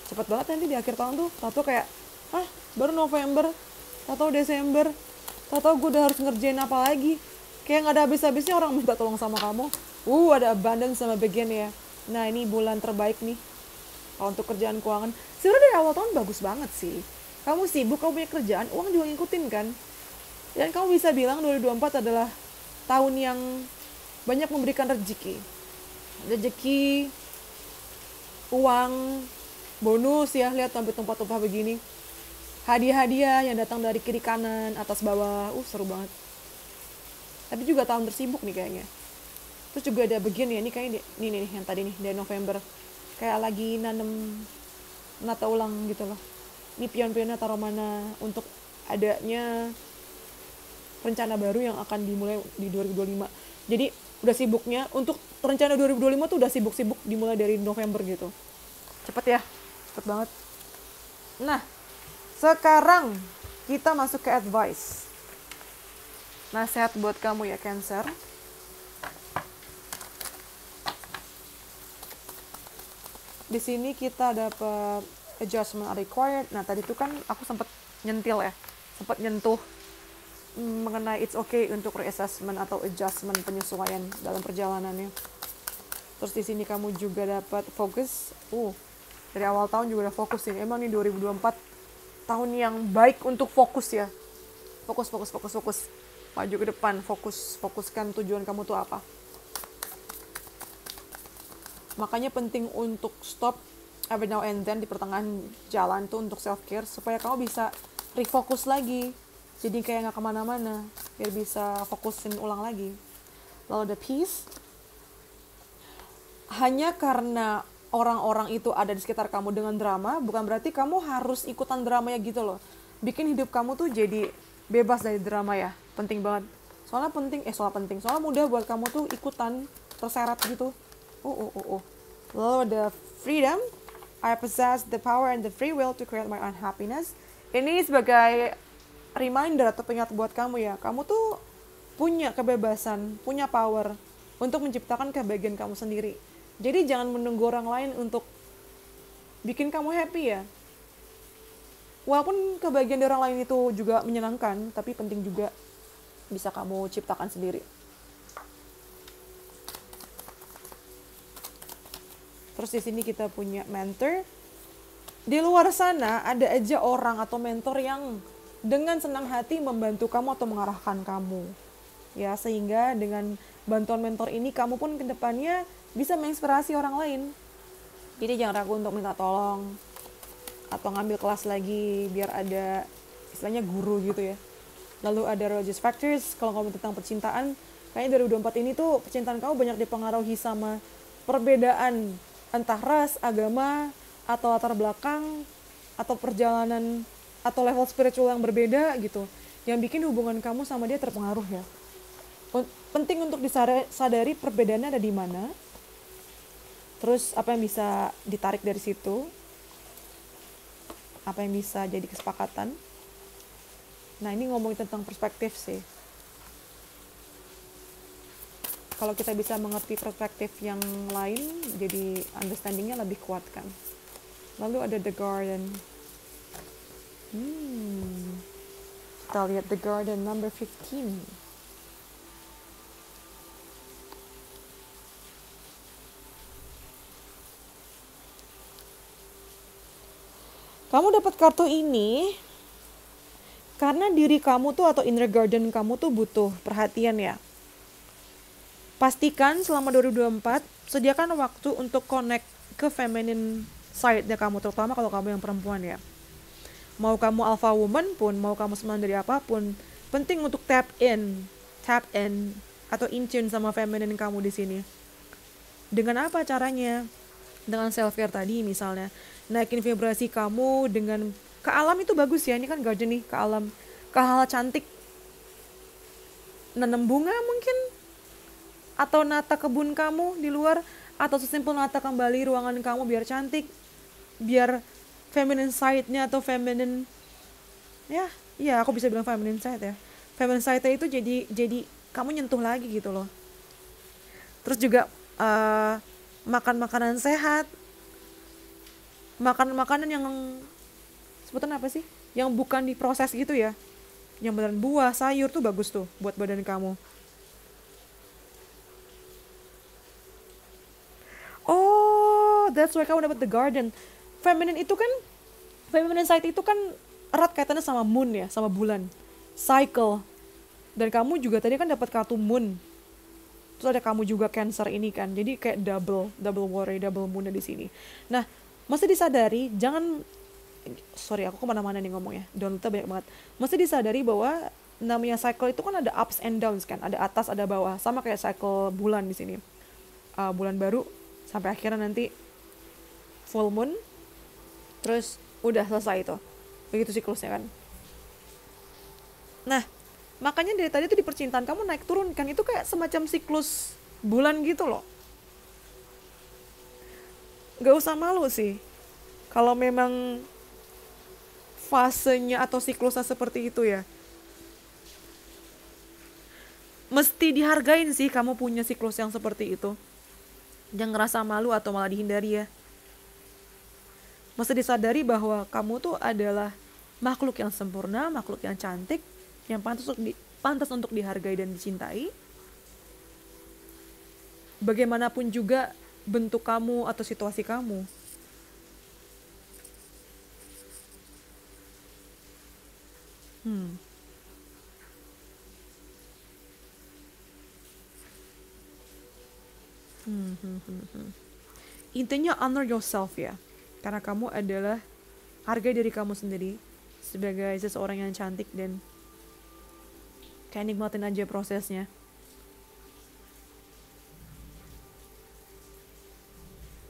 Cepet banget nanti di akhir tahun tuh. Tahu kayak, baru November, tahu Desember, tahu gue udah harus ngerjain apa lagi. Kayak gak ada habis-habisnya orang minta tolong sama kamu. Ada abundance sama begin ya. Nah ini bulan terbaik nih kalau untuk kerjaan keuangan. Sebenarnya dari awal tahun bagus banget sih. Kamu sibuk, kamu punya kerjaan, uang juga ngikutin kan. Dan kamu bisa bilang 2024 adalah tahun yang banyak memberikan rezeki. Rezeki, uang, bonus ya. Lihat sampai tumpah-tumpah begini. Hadiah-hadiah yang datang dari kiri kanan, atas bawah. Seru banget. Tapi juga tahun tersibuk nih kayaknya. Terus juga ada bagian ya, ini kayaknya ini nih yang tadi nih dari November. Kayak lagi nata ulang gitu loh. Ini pion-pionnya taruh mana untuk adanya rencana baru yang akan dimulai di 2025. Jadi udah sibuknya. Untuk rencana 2025 tuh udah sibuk-sibuk dimulai dari November gitu. Cepet ya, cepet banget. Nah, sekarang kita masuk ke advice. Nasihat buat kamu ya Cancer. Di sini kita dapat adjustment are required. Nah, tadi itu kan aku sempat nyentil ya. Sempat nyentuh mengenai it's okay untuk reassessment atau adjustment, penyesuaian dalam perjalanannya. Terus di sini kamu juga dapat fokus. Dari awal tahun juga udah fokus nih. Emang nih 2024 tahun yang baik untuk fokus ya. Fokus. Maju ke depan, fokuskan tujuan kamu tuh apa. Makanya penting untuk stop every now and then di pertengahan jalan tuh untuk self care supaya kamu bisa refocus lagi. Jadi kayak nggak kemana-mana, biar bisa fokusin ulang lagi. Lalu the peace. Hanya karena orang-orang itu ada di sekitar kamu dengan drama, bukan berarti kamu harus ikutan dramanya gitu loh. Bikin hidup kamu tuh jadi bebas dari drama ya. Penting banget. Soalnya mudah buat kamu tuh ikutan terseret gitu. Lalu the freedom. I possess the power and the free will to create my own happiness. Ini sebagai reminder atau pengingat buat kamu ya. Kamu tuh punya kebebasan, punya power untuk menciptakan kebahagiaan kamu sendiri. Jadi jangan menunggu orang lain untuk bikin kamu happy ya. Walaupun kebahagiaan dari orang lain itu juga menyenangkan, tapi penting juga bisa kamu ciptakan sendiri. Terus di sini kita punya mentor. Di luar sana ada aja orang atau mentor yang dengan senang hati membantu kamu atau mengarahkan kamu. Ya, sehingga dengan bantuan mentor ini kamu pun ke depannya bisa menginspirasi orang lain. Jadi jangan ragu untuk minta tolong atau ngambil kelas lagi biar ada istilahnya guru gitu ya. Lalu ada religious factors. Kalau ngomong tentang percintaan, kayaknya 2024 ini tuh percintaan kamu banyak dipengaruhi sama perbedaan entah ras, agama, atau latar belakang, atau perjalanan, atau level spiritual yang berbeda gitu. Yang bikin hubungan kamu sama dia terpengaruh ya. Penting untuk disadari perbedaannya ada di mana. Terus apa yang bisa ditarik dari situ. Apa yang bisa jadi kesepakatan. Nah, ini ngomongin tentang perspektif sih. Kalau kita bisa mengerti perspektif yang lain, jadi understanding-nya lebih kuat kan. Lalu ada the garden. Kita lihat the garden number 15. Kamu dapat kartu ini karena diri kamu tuh atau inner garden kamu tuh butuh perhatian ya. Pastikan selama 2024 sediakan waktu untuk connect ke feminine side-nya kamu, terutama kalau kamu yang perempuan ya. Mau kamu alpha woman pun, mau kamu sembilan dari apapun, penting untuk tap in atau in tune sama feminine kamu di sini. Dengan apa caranya? Dengan self care tadi misalnya, naikin vibrasi kamu dengan ke alam itu bagus ya. Ini kan garden nih, ke alam, ke hal cantik. Nanam bunga mungkin, atau nata kebun kamu di luar, atau sesimpel nata kembali ruangan kamu biar cantik, biar feminine side-nya atau feminine ya aku bisa bilang feminine side ya. Feminine side-nya itu jadi kamu nyentuh lagi gitu loh. Terus juga makan makanan sehat, makan makanan yang sebutan apa sih? Yang bukan diproses gitu ya. Yang beneran buah, sayur tuh bagus tuh buat badan kamu. Oh, that's why kamu dapat the garden. Feminine side itu kan erat kaitannya sama moon ya, sama bulan, cycle. Dan kamu juga tadi kan dapat kartu moon. Terus ada kamu juga Cancer ini kan. Jadi kayak double worry, double moon di sini. Nah, mesti disadari, aku kemana-mana nih ngomongnya. Downloadnya banyak banget. Mesti disadari bahwa namanya cycle itu kan ada ups and downs kan, ada atas, ada bawah. Sama kayak cycle bulan di sini. Bulan baru sampai akhirnya nanti full moon, terus udah selesai itu. Begitu siklusnya kan. Nah, makanya dari tadi tuh di percintaan kamu naik turun kan, itu kayak semacam siklus bulan gitu loh. Gak usah malu sih. Kalau memang fasenya atau siklusnya seperti itu ya. Mesti dihargain sih kamu punya siklus yang seperti itu. Jangan ngerasa malu atau malah dihindari ya. Mesti disadari bahwa kamu tuh adalah makhluk yang sempurna, makhluk yang cantik, yang pantas untuk dihargai dan dicintai. Bagaimanapun juga bentuk kamu atau situasi kamu. Intinya honor yourself ya. Karena kamu adalah harga diri kamu sendiri sebagai seseorang yang cantik dan kayak nikmatin aja prosesnya.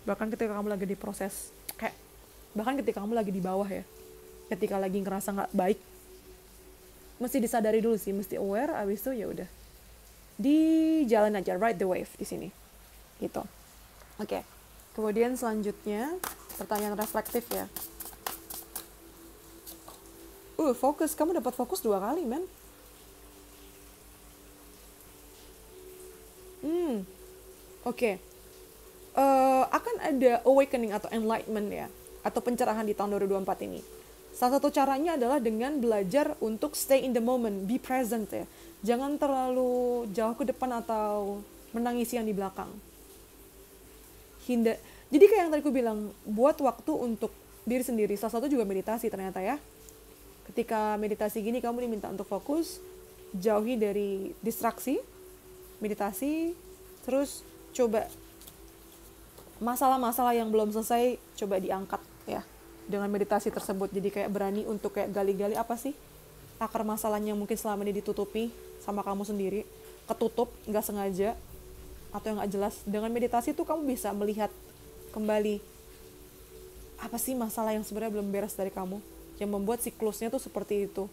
Bahkan ketika kamu lagi di proses, bahkan ketika kamu lagi di bawah ya, ketika lagi ngerasa nggak baik, mesti disadari dulu sih, mesti aware. Abis itu ya udah, di jalan aja, ride the wave di sini, gitu. Oke. Kemudian selanjutnya pertanyaan reflektif ya. Fokus, kamu dapat fokus 2 kali, men. Oke. Akan ada awakening atau enlightenment ya, atau pencerahan di tahun 2024 ini. Salah satu caranya adalah dengan belajar untuk stay in the moment, be present ya. Jangan terlalu jauh ke depan atau menangisi yang di belakang. Jadi kayak yang tadi aku bilang, buat waktu untuk diri sendiri. Salah satu juga meditasi ternyata ya. Ketika meditasi gini kamu diminta untuk fokus, jauhi dari distraksi, meditasi, terus coba masalah-masalah yang belum selesai coba diangkat ya dengan meditasi tersebut. Jadi kayak berani untuk kayak gali-gali apa sih akar masalahnya yang mungkin selama ini ditutupi sama kamu sendiri, ketutup nggak sengaja atau yang nggak jelas. Dengan meditasi tuh kamu bisa melihat kembali apa sih masalah yang sebenarnya belum beres dari kamu, yang membuat siklusnya tuh seperti itu.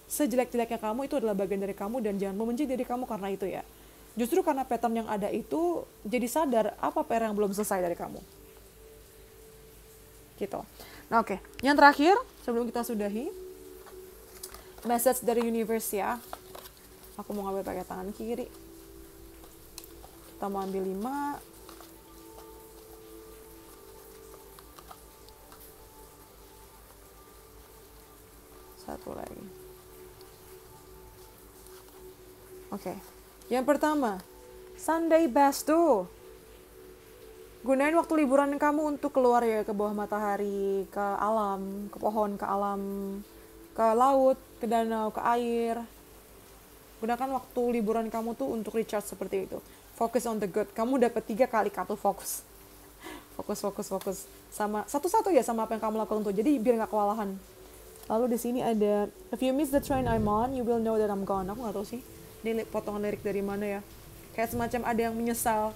Sejelek-jeleknya kamu itu adalah bagian dari kamu, dan jangan membenci diri kamu karena itu ya. Justru karena pattern yang ada itu, jadi sadar apa PR yang belum selesai dari kamu. Gitu. Nah oke. Yang terakhir, sebelum kita sudahi, message dari universe ya. Aku mau ngambil pakai tangan kiri. Kita mau ambil 5. Satu lagi. Oke. Yang pertama, Sunday best tuh. Gunain waktu liburan kamu untuk keluar ya, ke bawah matahari, ke alam, ke pohon, ke alam, ke laut, ke danau, ke air. Gunakan waktu liburan kamu tuh untuk recharge seperti itu. Focus on the good. Kamu dapat 3 kali kartu fokus. Fokus. Sama satu-satu ya sama apa yang kamu lakukan tuh. Jadi biar nggak kewalahan. Lalu di sini ada, if you miss the train I'm on, you will know that I'm gone. Aku nggak tahu sih. Ini potongan lirik dari mana ya. Kayak semacam ada yang menyesal.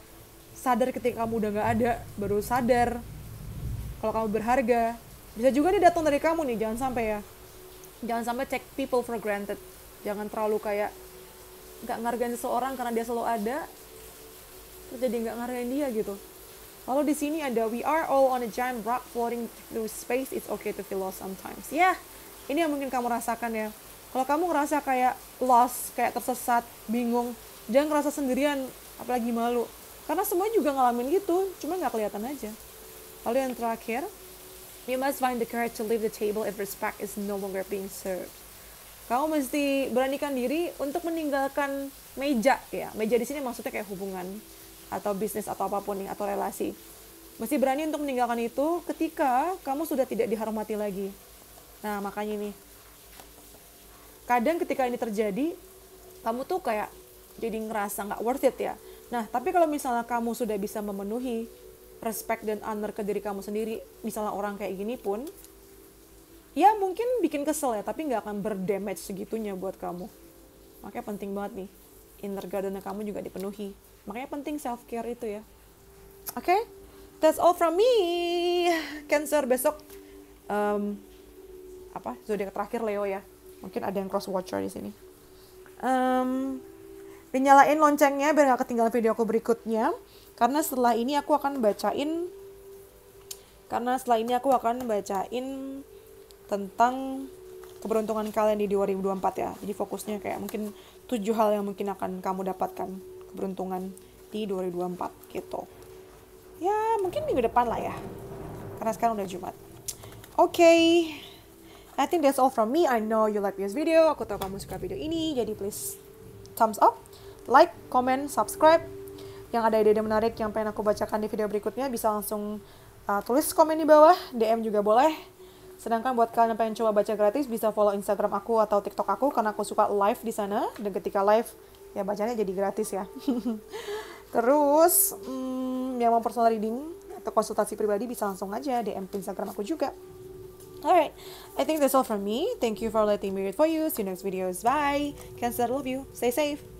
Sadar ketika kamu udah gak ada. Baru sadar kalau kamu berharga. Bisa juga dia datang dari kamu nih. Jangan sampai ya. Jangan sampai take people for granted. Jangan terlalu kayak gak ngargain seseorang karena dia selalu ada. Terus jadi gak ngargain dia gitu. Lalu di sini ada, we are all on a giant rock floating through space. It's okay to feel lost sometimes. Ya, ini yang mungkin kamu rasakan ya. Kalau kamu ngerasa kayak lost, kayak tersesat, bingung, jangan ngerasa sendirian, apalagi malu. Karena semua juga ngalamin gitu, cuma nggak kelihatan aja. Lalu yang terakhir, you must find the courage to leave the table if respect is no longer being served. Kamu mesti beranikan diri untuk meninggalkan meja ya. Meja di sini maksudnya kayak hubungan atau bisnis atau apapun nih, atau relasi. Mesti berani untuk meninggalkan itu ketika kamu sudah tidak dihormati lagi. Nah makanya nih, kadang ketika ini terjadi, kamu tuh kayak jadi ngerasa nggak worth it ya. Nah, tapi kalau misalnya kamu sudah bisa memenuhi respect dan honor ke diri kamu sendiri, misalnya orang kayak gini pun, ya mungkin bikin kesel ya, tapi nggak akan berdamage segitunya buat kamu. Makanya penting banget nih, inner garden kamu juga dipenuhi. Makanya penting self-care itu ya. Oke? That's all from me. Cancer besok, zodiak terakhir Leo ya. Mungkin ada yang cross watcher di sini. Dinyalain loncengnya biar gak ketinggalan video aku berikutnya. Karena setelah ini aku akan bacain tentang keberuntungan kalian di 2024 ya. Jadi fokusnya kayak mungkin 7 hal yang mungkin akan kamu dapatkan keberuntungan di 2024 gitu. Ya mungkin minggu depan lah ya. Karena sekarang udah Jumat. Okay. I think that's all from me. I know you like this video. Aku tahu kamu suka video ini. Jadi please thumbs up, like, comment, subscribe. Yang ada ide-ide menarik yang pengen aku bacakan di video berikutnya bisa langsung tulis komen di bawah. DM juga boleh. Sedangkan buat kalian yang pengen coba baca gratis bisa follow Instagram aku atau TikTok aku karena aku suka live di sana. Dan ketika live ya bacanya jadi gratis ya. Terus yang mau personal reading atau konsultasi pribadi bisa langsung aja DM ke Instagram aku juga. Alright, I think that's all from me. Thank you for letting me read for you. See you next videos. Bye. Cancer, love you. Stay safe.